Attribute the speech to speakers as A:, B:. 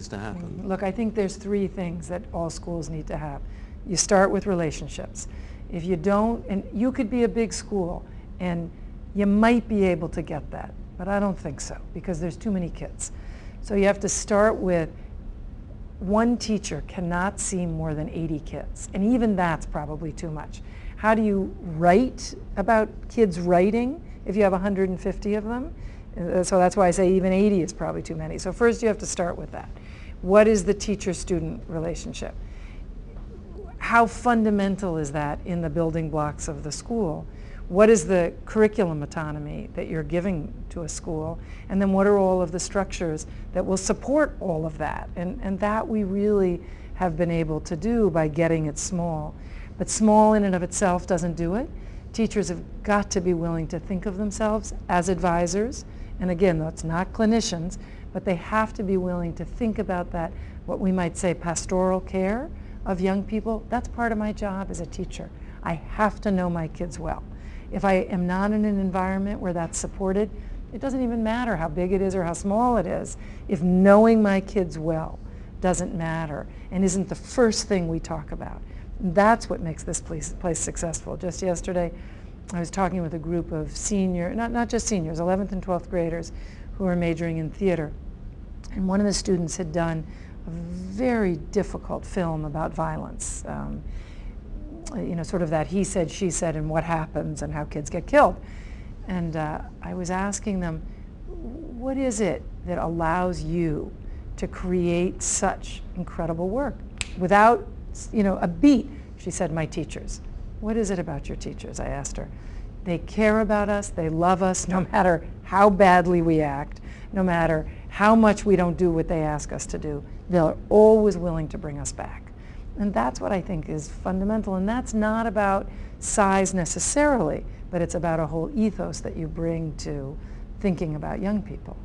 A: to happen?
B: Look, I think there's three things that all schools need to have. You start with relationships. If you don't, and you could be a big school and you might be able to get that, but I don't think so because there's too many kids. So you have to start with one teacher cannot see more than 80 kids, and even that's probably too much. How do you write about kids writing if you have 150 of them? So that's why I say even 80 is probably too many. So first you have to start with that. What is the teacher-student relationship? How fundamental is that in the building blocks of the school? What is the curriculum autonomy that you're giving to a school? And then what are all of the structures that will support all of that? And that we really have been able to do by getting it small. But small in and of itself doesn't do it. Teachers have got to be willing to think of themselves as advisors. And again, that's not clinicians, but they have to be willing to think about that, what we might say pastoral care of young people. That's part of my job as a teacher. I have to know my kids well. If I am not in an environment where that's supported, it doesn't even matter how big it is or how small it is. If knowing my kids well doesn't matter and isn't the first thing we talk about, that's what makes this place successful. Just yesterday, I was talking with a group of not just seniors, 11th and 12th graders who are majoring in theater. And one of the students had done a very difficult film about violence. Sort of that he said, she said, and what happens and how kids get killed. And I was asking them, what is it that allows you to create such incredible work without, a beat? She said, my teachers. What is it about your teachers? I asked her. They care about us, they love us, no matter how badly we act, no matter how much we don't do what they ask us to do. They're always willing to bring us back. And that's what I think is fundamental. And that's not about size necessarily, but it's about a whole ethos that you bring to thinking about young people.